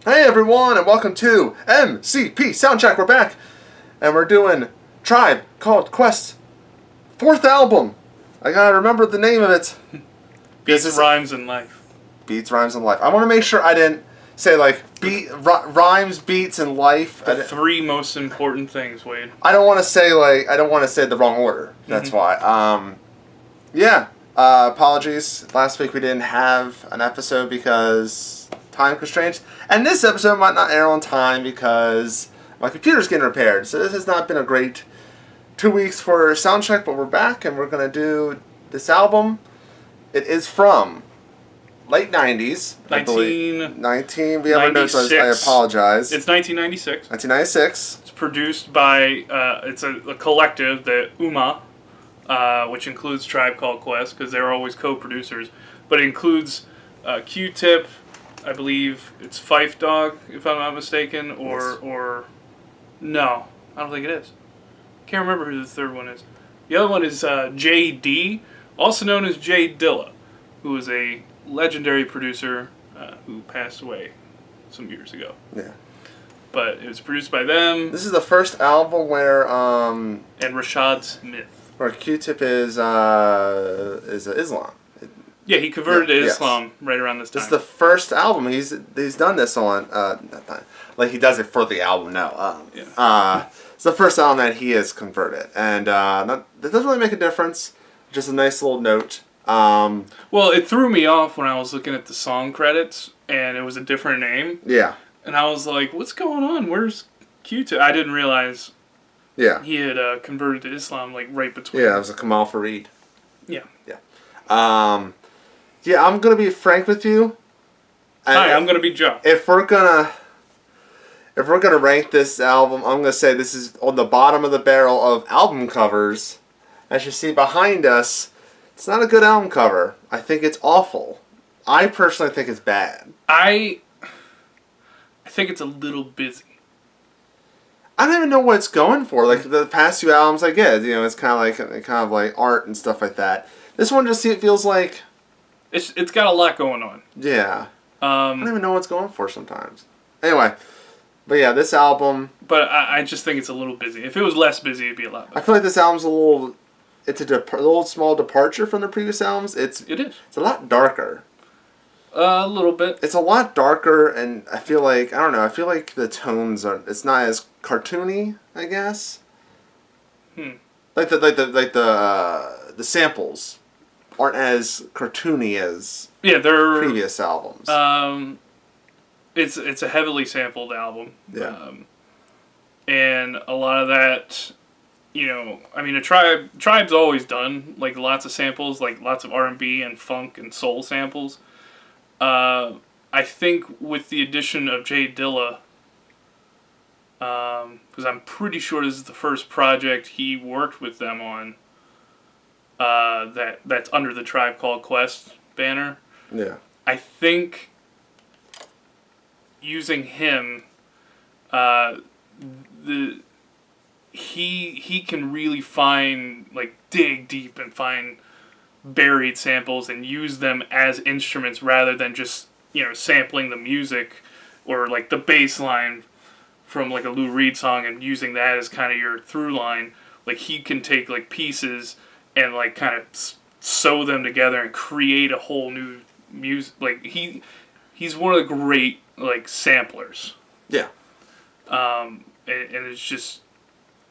Hey everyone, and welcome to MCP Sound Check. We're back, and we're doing Tribe Called Quest, 4th album. I gotta remember the name of it. Beats, Rhymes, and Life. Beats, Rhymes, and Life. I want to make sure I didn't say like rhymes, beats, and life. The three most important things, Wade. I don't want to say the wrong order. That's why. Apologies. Last week we didn't have an episode because time constraints, and this episode might not air on time because my computer's getting repaired. So this has not been a great 2 weeks for Soundcheck, but we're back and we're gonna do this album. It is from late 90s. 19. We have our notes. I apologize. It's 1996. 1996. It's produced by it's a collective, the UMA, which includes Tribe Called Quest because they're always co-producers, but it includes Q-Tip. I believe it's Fife Dog, if I'm not mistaken, or no, I don't think it is. Can't remember who the third one is. The other one is J.D., also known as J. Dilla, who was a legendary producer who passed away some years ago. Yeah. But it was produced by them. This is the first album where and Rashad Smith. Where Q-Tip is Islam. Yeah, he converted to Islam right around this time. This is the first album he's done this on. Like he does it for the album. No. It's the first album that he has converted, and that doesn't really make a difference. Just a nice little note. Well, it threw me off when I was looking at the song credits, and it was a different name. Yeah. And I was like, "What's going on? Where's Q-Tip?" I didn't realize. Yeah. He had converted to Islam like right between. Yeah, it was a Kamal Fareed. Yeah. Yeah. Yeah, I'm gonna be frank with you. Hi, I'm gonna be Joe. If we're gonna rank this album, I'm gonna say this is on the bottom of the barrel of album covers. As you see behind us, it's not a good album cover. I think it's awful. I personally think it's bad. I think it's a little busy. I don't even know what it's going for. Like the past few albums, I get, it's kind of like art and stuff like that. This one just feels like it's got a lot going on. Yeah. I don't even know what it's going for sometimes. Anyway, but yeah, this album. But I just think it's a little busy. If it was less busy, it'd be a lot better. I feel like this album's a little small departure from the previous albums. It is. It's a lot darker. A little bit. It's a lot darker, and I feel like I feel like the tones are. It's not as cartoony, I guess. Like the samples aren't as cartoony as they're previous albums. It's a heavily sampled album. Yeah. And a lot of that, Tribe's always done like lots of samples, like lots of R&B and funk and soul samples. I think with the addition of J Dilla, because I'm pretty sure this is the first project he worked with them on. That's under the Tribe Called Quest banner. Yeah. I think using him, he can really dig deep and find buried samples and use them as instruments rather than just sampling the music or like the bass line from like a Lou Reed song and using that as kind of your through line. Like he can take like pieces and like kind of sew them together and create a whole new music. Like he's one of the great like samplers. Yeah. And it's just,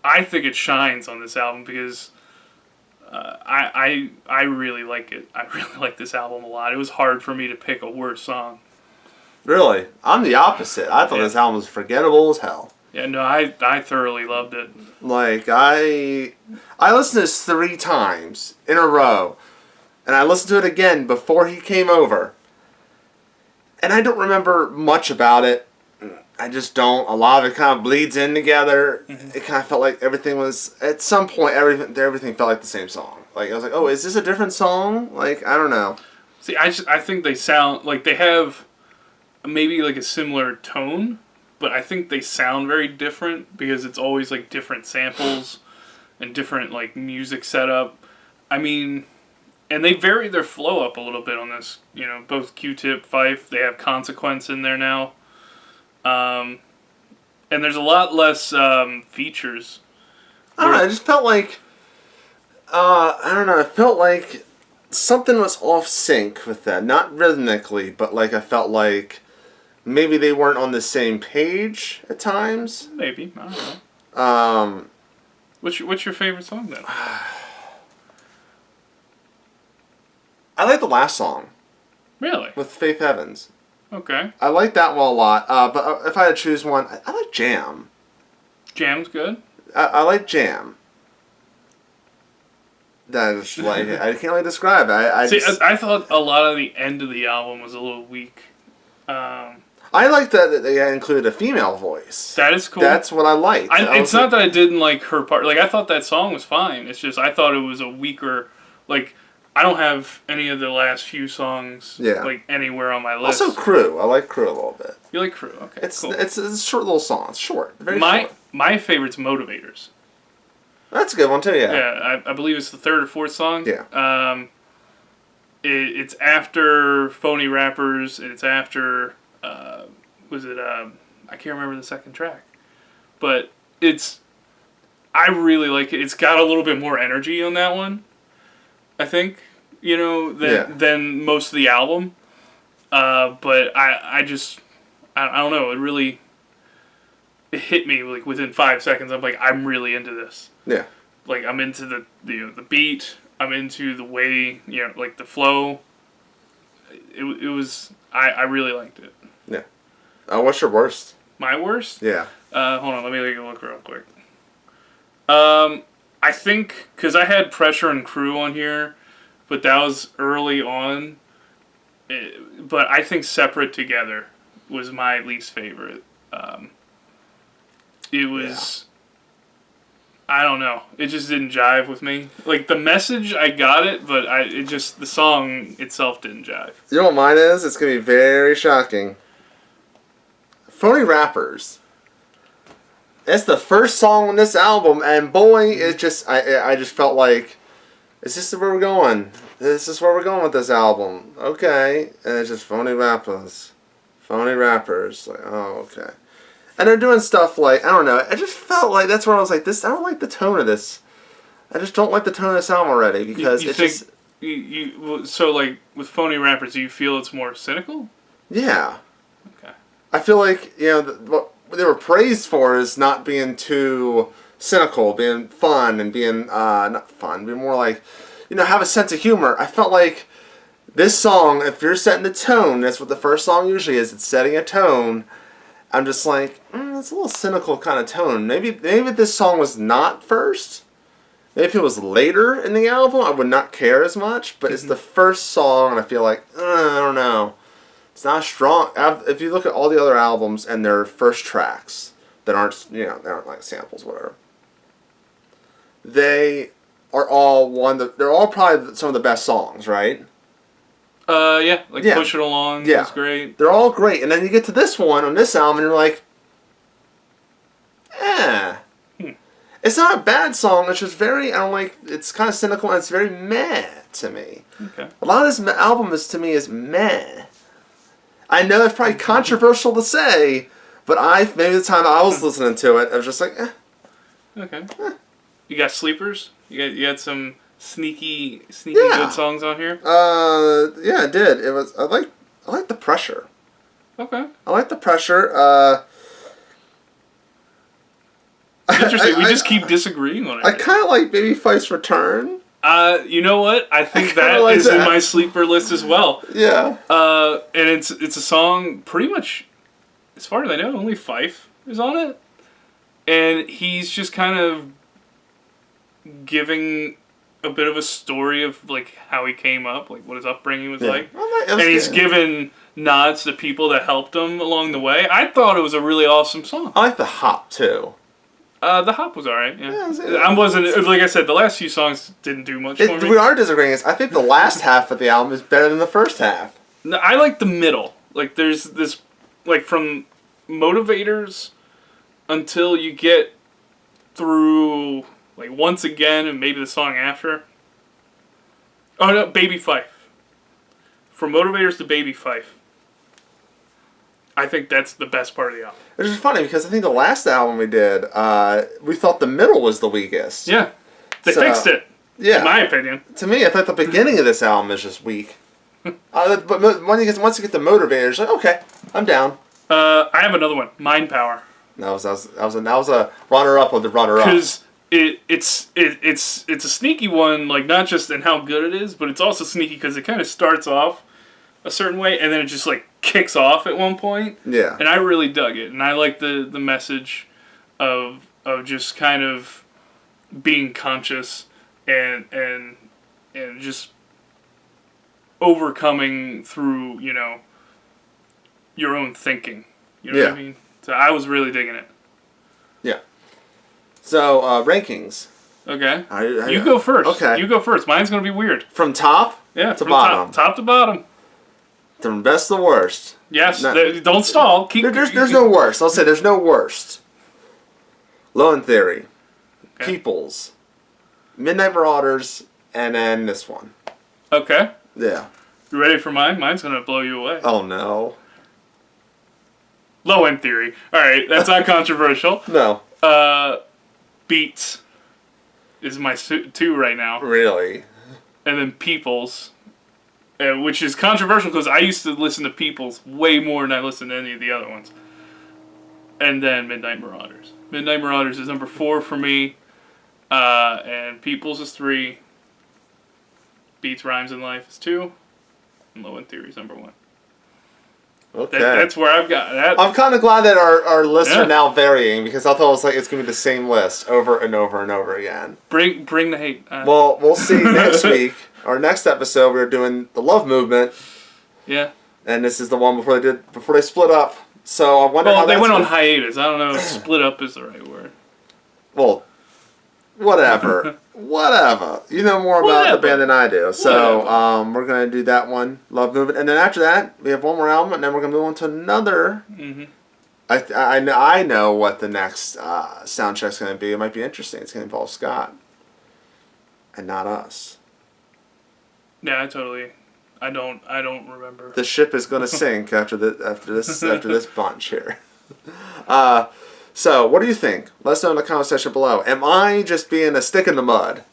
I think it shines on this album because I really like it. I really like this album a lot. It was hard for me to pick a worse song. Really? I'm the opposite. I thought this album was forgettable as hell. Yeah, no, I thoroughly loved it. Like, I listened to this 3 times in a row. And I listened to it again before he came over. And I don't remember much about it. I just don't. A lot of it kind of bleeds in together. It kind of felt like everything was, at some point, everything felt like the same song. Like, I was like, oh, is this a different song? Like, I don't know. See, I think they sound, like, they have maybe, like, a similar tone. But I think they sound very different because it's always like different samples and different like music setup. I mean, and they vary their flow up a little bit on this. Both Q-Tip, Fife, they have Consequence in there now. And there's a lot less features. I don't know. I just felt like I don't know. I felt like something was off sync with that. Not rhythmically, but like I felt like maybe they weren't on the same page at times. Maybe, I don't know. What's your favorite song then? I like the last song. Really? With Faith Evans. Okay. I like that one a lot. But if I had to choose one, I like Jam. Jam's good? I like Jam. That is like I can't really describe it. I thought a lot of the end of the album was a little weak. I like that they included a female voice. That is cool. That's what I liked. It's not that I didn't like her part. Like, I thought that song was fine. It's just I thought it was a weaker... Like, I don't have any of the last few songs like anywhere on my list. Also, Crew. I like Crew a little bit. You like Crew? Okay, cool. It's a short little song. It's short. Very short. My favorite's Motivators. That's a good one, too, yeah. Yeah, I believe it's the third or fourth song. Yeah. It's after Phony Rappers, and it's after... I can't remember the second track. But I really like it. It's got a little bit more energy on that one, I think, than most of the album. But I don't know. It hit me like within 5 seconds. I'm like, I'm really into this. Yeah. Like, I'm into the beat. I'm into the way, like the flow. It was, I really liked it. Yeah. What's your worst? My worst? Yeah. Hold on, let me take a look real quick. I think, because I had Pressure and Crew on here, but that was early on. But I think Separate Together was my least favorite. It was... I don't know. It just didn't jive with me. Like, the message, I got it, but the song itself didn't jive. You know what mine is? It's going to be very shocking. Phony Rappers. It's the first song on this album, and boy, it just... I just felt like, is this where we're going? This is where we're going with this album. Okay. And it's just Phony Rappers. Phony Rappers. Like, oh, okay. And they're doing stuff like, I don't know, I just felt like that's where I was like, I don't like the tone of this. I just don't like the tone of this album already because you think so like with Phony Rappers, do you feel it's more cynical? Yeah. Okay. I feel like, what they were praised for is not being too cynical, being fun and being, not fun, being more like, have a sense of humor. I felt like this song, if you're setting the tone, that's what the first song usually is, it's setting a tone. I'm just like, it's a little cynical kind of tone. Maybe this song was not first. Maybe if it was later in the album, I would not care as much. But it's the first song, and I feel like, I don't know. It's not strong. If you look at all the other albums and their first tracks that aren't, they aren't like samples, whatever. They are all they're all probably some of the best songs, right? Push It Along is great. They're all great. And then you get to this one on this album and you're like, It's not a bad song, it's just it's kind of cynical and it's very meh to me. Okay. A lot of this album to me is meh. I know it's probably controversial to say, but maybe the time I was listening to it, I was just like, Okay. You got sleepers? You had some sneaky good songs on here? Yeah, I did. I like The Pressure. Okay. I like The Pressure. Interesting. We just keep disagreeing on it. I kind of like Baby Fife's Return. You know what? I think that is in my sleeper list as well. Yeah. And it's a song pretty much, as far as I know, only Fife is on it. And he's just kind of giving a bit of a story of like how he came up, like what his upbringing was like. And he's given nods to people that helped him along the way. I thought it was a really awesome song. I like the hop too. The hop was alright, yeah. I wasn't, like I said, the last few songs didn't do much for me. We are disagreeing. I think the last half of the album is better than the first half. No, I like the middle. Like there's this, like from Motivators until you get through, like Once Again and maybe the song after. Oh no, Baby Fife. From Motivators to Baby Fife. I think that's the best part of the album. Which is funny because I think the last album we did, we thought the middle was the weakest. Yeah. They fixed it. Yeah. In my opinion. To me, I thought the beginning of this album is just weak. But once you get the motivator, it's like, okay, I'm down. I have another one. Mind Power. That was a runner-up of the runner-up. Because it's a sneaky one, like not just in how good it is, but it's also sneaky because it kind of starts off a certain way and then it just like kicks off at one point. Yeah. And I really dug it, and I like the message of just kind of being conscious and just overcoming through your own thinking. You know what I mean? So I was really digging it. Yeah. So rankings. Okay. You go first. Okay. You go first. Mine's gonna be weird. From top to bottom. Top to bottom. From best to worst. Yes. Don't stall. There's no worst. I'll say there's no worst. Low in Theory. Okay. Peoples. Midnight Marauders. And then this one. Okay. Yeah. You ready for mine? Mine's gonna blow you away. Oh no. Low End Theory. All right, that's not controversial. No. Beats is my 2 right now. Really? And then Peoples, which is controversial because I used to listen to Peoples way more than I listened to any of the other ones. And then Midnight Marauders. Midnight Marauders is number 4 for me, and Peoples is 3. Beats Rhymes in Life is 2, and Low End Theory is number 1. Okay. That's where I've got that. I'm kind of glad that our lists are now varying because I thought it was like it's going to be the same list over and over and over again. Bring the hate. Well, we'll see next week. Our next episode, we're doing the Love Movement. Yeah. And this is the one before they split up. So I wonder how they went on hiatus. I don't know if split up is the right word. Well, whatever. Whatever. You know more about the band than I do. So we're going to do that one, Love Movement. And then after that, we have one more album, and then we're going to move on to another. Mm-hmm. I know what the next sound check's going to be. It might be interesting. It's going to involve Scott and not us. Yeah, I don't remember. The ship is going to sink after this bunch here. So, what do you think? Let us know in the comment section below. Am I just being a stick in the mud?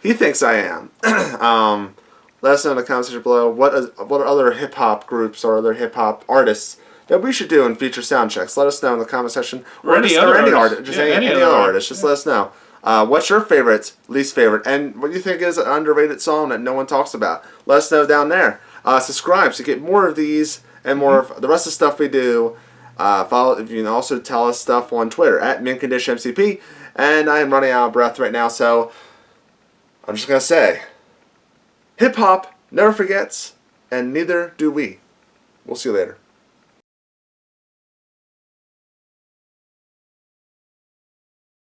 He thinks I am. Let us know in the comment section below what are other hip hop groups or other hip hop artists that we should do in future sound checks. Let us know in the comment section. Or any other artist. Just any other artist. Just let us know. What's your favorite, least favorite, and what do you think is an underrated song that no one talks about? Let us know down there. Subscribe so you get more of these and more of the rest of the stuff we do. Follow. You can also tell us stuff on Twitter at Condish MCP. And I am running out of breath right now, so I'm just gonna say, hip hop never forgets, and neither do we. We'll see you later.